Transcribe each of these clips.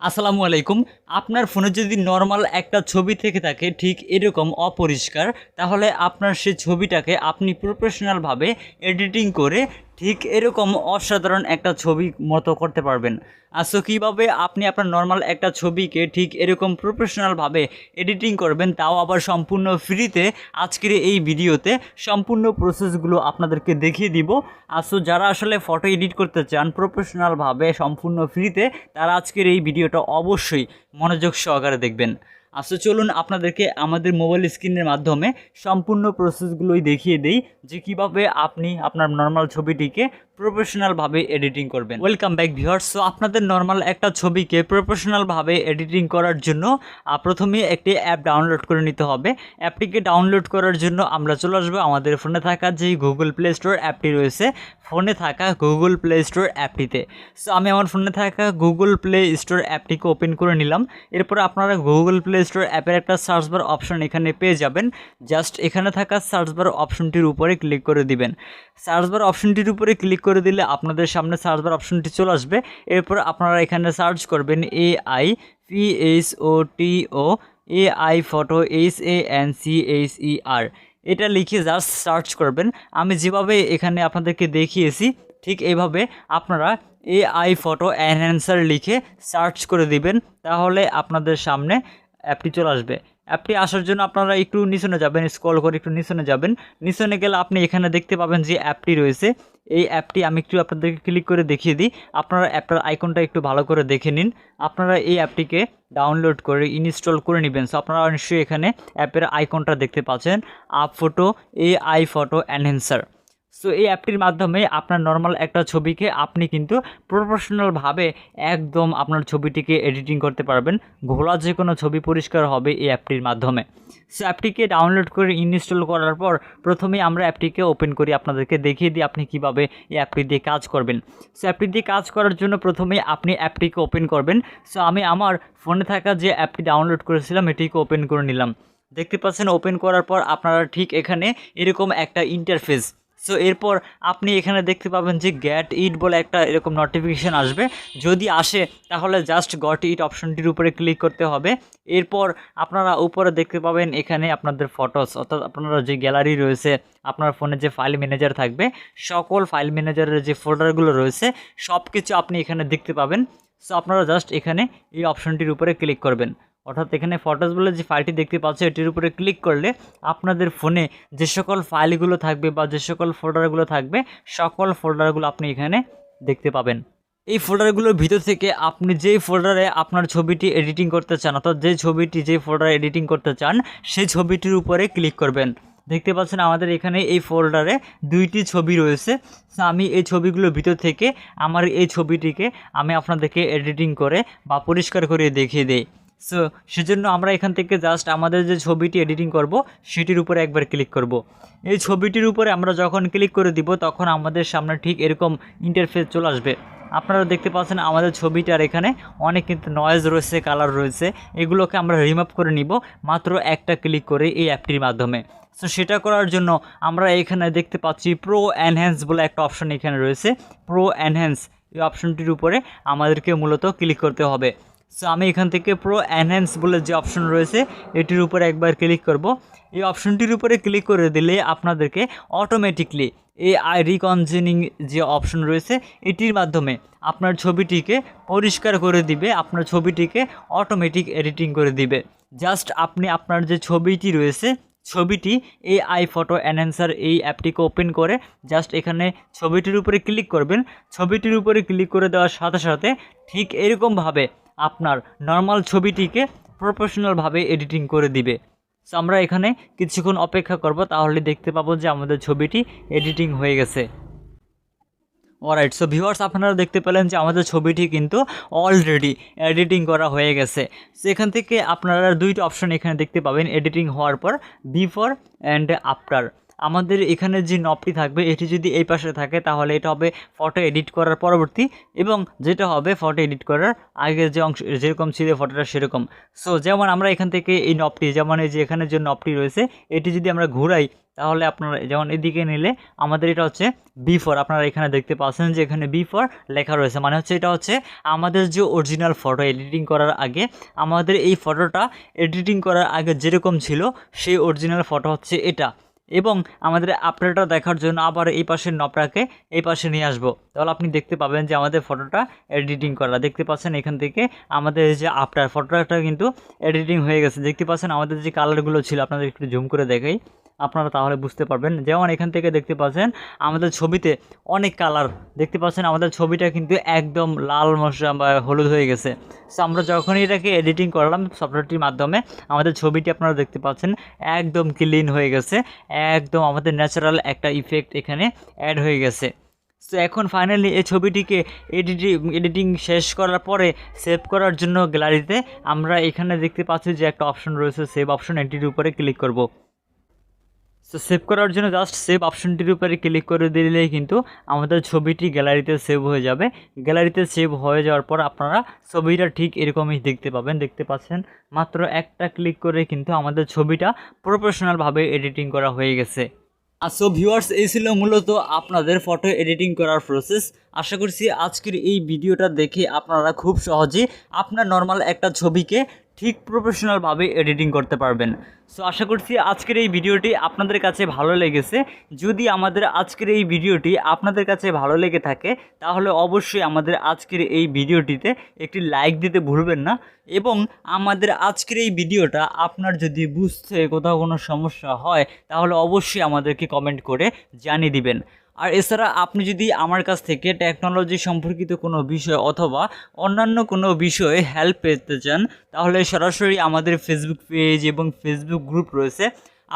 আসসালামু আলাইকুম। আপনার ফোনে যদি নরমাল একটা ছবি থেকে থাকে ঠিক এরকম অপরিষ্কার, তাহলে আপনার সেই ছবিটাকে আপনি প্রফেশনালভাবে এডিটিং করে ঠিক এরকম অসাধারণ একটা ছবি মতো করতে পারবেন। সো কীভাবে আপনি আপনার নরমাল একটা ছবিকে ঠিক এরকম প্রফেশনালভাবে এডিটিং করবেন, তাও আবার সম্পূর্ণ ফ্রিতে, আজকের এই ভিডিওতে সম্পূর্ণ প্রসেসগুলো আপনাদেরকে দেখিয়ে দিব। সো যারা আসলে ফটো এডিট করতে চান প্রফেশনালভাবে সম্পূর্ণ ফ্রিতে, তারা আজকের এই ভিডিওটা অবশ্যই মনোযোগ সহকারে দেখবেন। আসলে চলুন আপনাদেরকে আমাদের মোবাইল স্ক্রিনের মাধ্যমে সম্পূর্ণ প্রসেসগুলোই দেখিয়ে দেই যে কিভাবে আপনি আপনার নর্মাল ছবিটিকে প্রফেশনালভাবে এডিটিং করবেন। Welcome back viewers. সো আপনাদের নর্মাল একটা ছবিকে প্রফেশনালভাবে এডিটিং করার জন্য প্রথমে একটি অ্যাপ ডাউনলোড করে নিতে হবে। অ্যাপটিকে ডাউনলোড করার জন্য আমরা চলে আসবো আমাদের ফোনে থাকা যেই গুগল প্লে স্টোর অ্যাপটি রয়েছে, ফোনে থাকা গুগল প্লে স্টোর অ্যাপটিতে। সো আমি আমার ফোনে থাকা গুগল প্লে স্টোর অ্যাপটিকে ওপেন করে নিলাম। এরপর আপনারা গুগল প্লে স্টোর অ্যাপের একটা সার্চ বার অপশন এখানে পেয়ে যাবেন। জাস্ট এখানে থাকা সার্চ বার অপশনটির উপরে ক্লিক করে দিবেন। সার্চ বার অপশনটির উপরে ক্লিক করে দিলে আপনাদের সামনে সার্চ বার অপশনটি চলে আসবে। এরপর আপনারা এখানে সার্চ করবেন AIPHOTO AI ফটো SANCHER, এটা লিখে জাস্ট সার্চ করবেন। আমি যেভাবে এখানে আপনাদেরকে দেখিয়েছি ঠিক এইভাবে আপনারা AI ফটো এনহ্যান্সার লিখে সার্চ করে দিবেন, তাহলে আপনাদের সামনে অ্যাপটি চলে আসবে। অ্যাপটি আসার জন্য আপনারা একটু নিচনে যাবেন, স্ক্রল করে একটু নিচনে যাবেন। নিচনে গেলে আপনি এখানে দেখতে পাবেন যে অ্যাপটি রয়েছে। এই অ্যাপটি আমি একটু আপনাদেরকে ক্লিক করে দেখিয়ে দিই। আপনারা অ্যাপটার আইকনটা একটু ভালো করে দেখে নিন। আপনারা এই অ্যাপটিকে ডাউনলোড করে ইনস্টল করে নেবেন। সো আপনারা নিশ্চয়ই এখানে অ্যাপের আইকনটা দেখতে পাচ্ছেন, up photo AI photo enhancer. So এই অ্যাপটির মাধ্যমে আপনার নর্মাল একটা ছবিকে আপনি কিন্তু প্রফেশনালভাবে একদম আপনার ছবিটিকে এডিটিং করতে পারবেন। ঘোলা যে কোনো ছবি পরিষ্কার হবে এই অ্যাপটির মাধ্যমে। সো অ্যাপটিকে ডাউনলোড করে ইনস্টল করার পর প্রথমেই আমরা অ্যাপটিকে ওপেন করি, আপনাদেরকে দেখিয়ে দিই আপনি কীভাবে এই অ্যাপটি দিয়ে কাজ করবেন। সো অ্যাপটি দিয়ে কাজ করার জন্য প্রথমেই আপনি অ্যাপটিকে ওপেন করবেন। সো আমি আমার ফোনে থাকা যে অ্যাপটি ডাউনলোড করেছিলাম এটিকে ওপেন করে নিলাম। দেখতে পাচ্ছেন ওপেন করার পর আপনারা ঠিক এখানে এরকম একটা ইন্টারফেস। সো এরপর আপনি এখানে দেখতে পাবেন যে গেট ইট বলে একটা এরকম নোটিফিকেশান আসবে। যদি আসে তাহলে জাস্ট গট ইট অপশনটির উপরে ক্লিক করতে হবে। এরপর আপনারা উপরে দেখতে পাবেন এখানে আপনাদের ফটোস, অর্থাৎ আপনারা যে গ্যালারি রয়েছে, আপনার ফোনে যে ফাইল ম্যানেজার থাকবে, সকল ফাইল ম্যানেজারের যে ফোল্ডারগুলো রয়েছে সব কিছু আপনি এখানে দেখতে পাবেন। সো আপনারা জাস্ট এখানে এই অপশনটির উপরে ক্লিক করবেন। অর্থাৎ এখানে ফটোস বলে যে ফাইলটি দেখতে পাচ্ছ এটির উপরে ক্লিক করলে আপনাদের ফোনে যে সকল ফাইলগুলো থাকবে বা যে সকল ফোল্ডারগুলো থাকবে সকল ফোল্ডারগুলো আপনি এখানে দেখতে পাবেন। এই ফোল্ডারগুলোর ভিতর থেকে আপনি যেই ফোল্ডারে আপনার ছবিটি এডিটিং করতে চান, অর্থাৎ যেই ফোল্ডারে এডিটিং করতে চান সেই ছবিটির উপরে ক্লিক করবেন। দেখতে পাচ্ছেন আমাদের এখানে এই ফোল্ডারে 2টি ছবি রয়েছে। আমি এই ছবিগুলোর ভিতর থেকে আমার এই ছবিটিকে আমি আপনাদেরকে এডিটিং করে বা পরিষ্কার করে দেখিয়ে দিই। সো সেজন্য আমরা এখান থেকে জাস্ট আমাদের যে ছবিটি এডিটিং করব সেটির উপরে একবার ক্লিক করব। এই ছবিটির উপরে আমরা যখন ক্লিক করে দিব তখন আমাদের সামনে ঠিক এরকম ইন্টারফেস চলে আসবে। আপনারা দেখতে পাচ্ছেন আমাদের ছবিটার এখানে অনেক কিন্তু নয়েজ রয়েছে, কালার রয়েছে, এগুলোকে আমরা রিমুভ করে নিব মাত্র একটা ক্লিক করে এই অ্যাপটির মাধ্যমে। সো সেটা করার জন্য আমরা এখানে দেখতে পাচ্ছি প্রো এনহ্যান্স বলে একটা অপশন এখানে রয়েছে। প্রো এনহ্যান্স এই অপশনটির উপরে আমাদেরকে মূলত ক্লিক করতে হবে। সো আমি এখান থেকে প্রো এনহ্যান্স বলে যে অপশন রয়েছে এটির উপরে একবার ক্লিক করব। এই অপশনটির উপরে ক্লিক করে দিলে আপনাদেরকে অটোমেটিকলি AI রিকনজিনিং যে অপশন রয়েছে এটির মাধ্যমে আপনার ছবিটিকে পরিষ্কার করে দিবে, আপনার ছবিটিকে অটোমেটিক এডিটিং করে দিবে। জাস্ট আপনি আপনার যে ছবিটি রয়েছে ছবিটি AI ফটো এনহ্যান্সার এই অ্যাপটিকে ওপেন করে জাস্ট এখানে ছবিটির উপরে ক্লিক করবেন। ছবিটির উপরে ক্লিক করে দেওয়ার সাথে সাথে ঠিক এরকমভাবে আপনার নর্মাল ছবিটিকে প্রফেশনালভাবে এডিটিং করে দিবে। সো আমরা এখানে কিছুক্ষণ অপেক্ষা করব, তাহলে দেখতে পাবো যে আমাদের ছবিটি এডিটিং হয়ে গেছে। অলরাইট, সো ভিউয়ার্স আপনারা দেখতে পেলেন যে আমাদের ছবিটি কিন্তু অলরেডি এডিটিং করা হয়ে গেছে। সো এখান থেকে আপনারা 2টি অপশন এখানে দেখতে পাবেন এডিটিং হওয়ার পর, বিফোর অ্যান্ড আফটার। আমাদের এখানে যে নবটি থাকবে এটি যদি এই পাশে থাকে তাহলে এটা হবে ফটো এডিট করার পরবর্তী, এবং যেটা হবে ফটো এডিট করার আগের যে অংশ যেরকম ছিল ফটোটা সেরকম। সো যেমন আমরা এখান থেকে এই নবটি, যেমন এই যে এখানে যে নবটি রয়েছে এটি যদি আমরা ঘুরাই তাহলে আপনারা যেমন এদিকে নিলে আমাদের এটা হচ্ছে বিফোর, আপনারা এখানে দেখতে পাচ্ছেন যে এখানে বিফোর লেখা রয়েছে, মানে হচ্ছে এটা হচ্ছে আমাদের যে অরিজিনাল ফটো এডিটিং করার আগে, আমাদের এই ফটোটা এডিটিং করার আগে যেরকম ছিল সেই অরিজিনাল ফটো হচ্ছে এটা। এবং আমাদের আপডেটটা দেখার জন্য আবার এই পাশের নবটাকে এই পাশে নিয়ে আসবো, তাহলে আপনি দেখতে পাবেন যে আমাদের ফটোটা এডিটিং করা, দেখতে পাচ্ছেন এখান থেকে আমাদের যে আফটার ফটোটা কিন্তু এডিটিং হয়ে গেছে। দেখতে পাচ্ছেন আমাদের যে কালারগুলো ছিল, আপনাদের একটু জুম করে দেখাই, আপনারা তাহলে বুঝতে পারবেন। যেমন এখান থেকে দেখতে পাচ্ছেন আমাদের ছবিতে অনেক কালার, দেখতে পাচ্ছেন আমাদের ছবিটা কিন্তু একদম লাল মশা বা হলুদ হয়ে গেছে। সো আমরা যখনই এটাকে এডিটিং করলাম সফটওয়্যারটির মাধ্যমে আমাদের ছবিটি আপনারা দেখতে পাচ্ছেন একদম ক্লিন হয়ে গেছে, একদম আমাদের ন্যাচারাল একটা ইফেক্ট এখানে অ্যাড হয়ে গেছে। সো এখন ফাইনালি এই ছবিটিকে এডিটিং শেষ করার পরে সেভ করার জন্য গ্যালারিতে আমরা এখানে দেখতে পাচ্ছি যে একটা অপশন রয়েছে সেভ অপশন, এটির উপরে ক্লিক করব। সো সেভ করার জন্য জাস্ট সেভ অপশনটির উপরে ক্লিক করে দিলেই কিন্তু আমাদের ছবিটি গ্যালারিতে সেভ হয়ে যাবে। গ্যালারিতে সেভ হয়ে যাওয়ার পর আপনারা ছবিটা ঠিক এরকমই দেখতে পাবেন, দেখতে পাচ্ছেন মাত্র একটা ক্লিক করে কিন্তু আমাদের ছবিটা প্রফেশনালভাবে এডিটিং করা হয়ে গেছে। সো ভিউয়ার্স, এই ছিল মূলত আপনাদের ফটো এডিটিং করার প্রসেস। আশা করছি আজকের এই ভিডিওটা দেখে আপনারা খুব সহজেই আপনার নর্মাল একটা ছবিকে ঠিক প্রফেশনালভাবে এডিটিং করতে পারবেন। সো আশা করছি আজকের এই ভিডিওটি আপনাদের কাছে ভালো লেগেছে। যদি আমাদের আজকের এই ভিডিওটি আপনাদের কাছে ভালো লেগে থাকে তাহলে অবশ্যই আমাদের আজকের এই ভিডিওটিতে একটি লাইক দিতে ভুলবেন না, এবং আমাদের আজকের এই ভিডিওটা আপনার যদি বুঝতে কোথাও কোনো সমস্যা হয় তাহলে অবশ্যই আমাদেরকে কমেন্ট করে জানিয়ে দিবেন। আর এছাড়া আপনি যদি আমার কাছ থেকে টেকনোলজি সম্পর্কিত কোনো বিষয় অথবা অন্যান্য কোনো বিষয়ে হেল্প পেতে চান তাহলে সরাসরি আমাদের ফেসবুক পেজ এবং ফেসবুক গ্রুপ রয়েছে।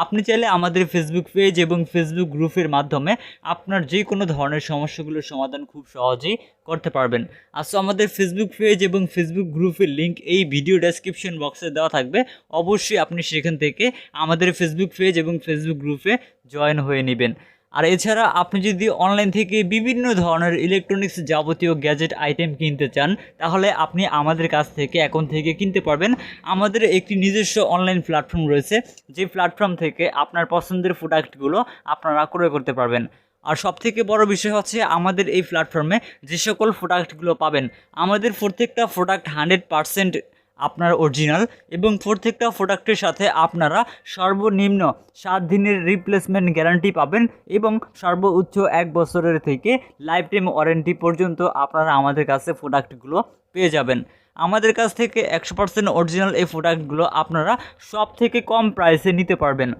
আপনি চাইলে আমাদের ফেসবুক পেজ এবং ফেসবুক গ্রুপের মাধ্যমে আপনার যে কোনো ধরনের সমস্যাগুলোর সমাধান খুব সহজেই করতে পারবেন। আসলে আমাদের ফেসবুক পেজ এবং ফেসবুক গ্রুপের লিঙ্ক এই ভিডিও ডেসক্রিপশন বক্সে দেওয়া থাকবে, অবশ্যই আপনি সেখান থেকে আমাদের ফেসবুক পেজ এবং ফেসবুক গ্রুপে জয়েন হয়ে নেবেন। আর এছাড়া আপনি যদি অনলাইন থেকে বিভিন্ন ধরনের ইলেকট্রনিক্স যাবতীয় গ্যাজেট আইটেম কিনতে চান তাহলে আপনি আমাদের কাছ থেকে এখন থেকে কিনতে পারবেন। আমাদের একটি নিজস্ব অনলাইন প্ল্যাটফর্ম রয়েছে, যে প্ল্যাটফর্ম থেকে আপনার পছন্দের প্রোডাক্টগুলো আপনারা ক্রয় করতে পারবেন। আর সবথেকে বড় বিষয় হচ্ছে আমাদের এই প্ল্যাটফর্মে যে সকল প্রোডাক্টগুলো পাবেন, আমাদের প্রত্যেকটা প্রোডাক্ট 100% আপনার অরিজিনাল, এবং প্রত্যেকটা প্রোডাক্টের সাথে আপনারা সর্বনিম্ন 7 দিনের রিপ্লেসমেন্ট গ্যারান্টি পাবেন, এবং সর্বোচ্চ 1 বছরের থেকে লাইফ টাইম ওয়ারেন্টি পর্যন্ত আপনারা আমাদের কাছে প্রোডাক্টগুলো পেয়ে যাবেন। আমাদের কাছ থেকে 100% অরিজিনাল এই প্রোডাক্টগুলো আপনারা সব থেকে কম প্রাইসে নিতে পারবেন।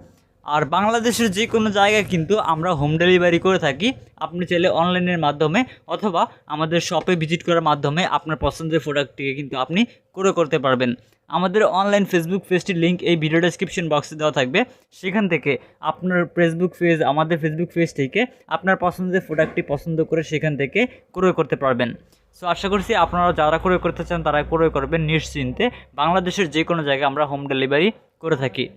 আর বাংলাদেশের যে কোনো জায়গায় কিন্তু আমরা হোম ডেলিভারি করে থাকি। আপনি চাইলে অনলাইনের মাধ্যমে অথবা আমাদের শপে ভিজিট করার মাধ্যমে আপনার পছন্দের প্রোডাক্টটিকে কিন্তু আপনি ক্রয় করতে পারবেন। আমাদের অনলাইন ফেসবুক পেজটির লিঙ্ক এই ভিডিও ডেসক্রিপশন বক্সে দেওয়া থাকবে, সেখান থেকে আপনার ফেসবুক পেজ আমাদের ফেসবুক পেজ থেকে আপনার পছন্দের প্রোডাক্টটি পছন্দ করে সেখান থেকে ক্রয় করতে পারবেন। সো আশা করছি আপনারা যারা ক্রয় করতে চান তারা ক্রয় করবেন নিশ্চিন্তে। বাংলাদেশের যে কোনো জায়গায় আমরা হোম ডেলিভারি করে থাকি।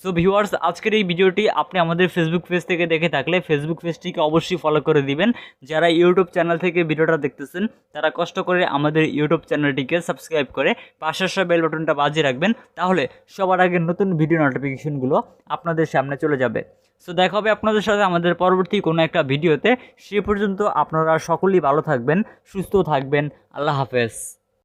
সো ভিউয়ার্স, আজকের এই ভিডিওটি আপনি আমাদের ফেসবুক পেজ থেকে দেখে থাকলে ফেসবুক পেজটিকে অবশ্যই ফলো করে দিবেন। যারা ইউটিউব চ্যানেল থেকে ভিডিওটা দেখতেছেন তারা কষ্ট করে আমাদের ইউটিউব চ্যানেলটিকে সাবস্ক্রাইব করে পাশের বেল বাটনটা বাজিয়ে রাখবেন, তাহলে সবার আগে নতুন ভিডিও নোটিফিকেশনগুলো আপনাদের সামনে চলে যাবে। সো দেখা হবে আপনাদের সাথে আমাদের পরবর্তী কোনো একটা ভিডিওতে। সে পর্যন্ত আপনারা সকলেই ভালো থাকবেন, সুস্থ থাকবেন। আল্লাহ হাফেজ।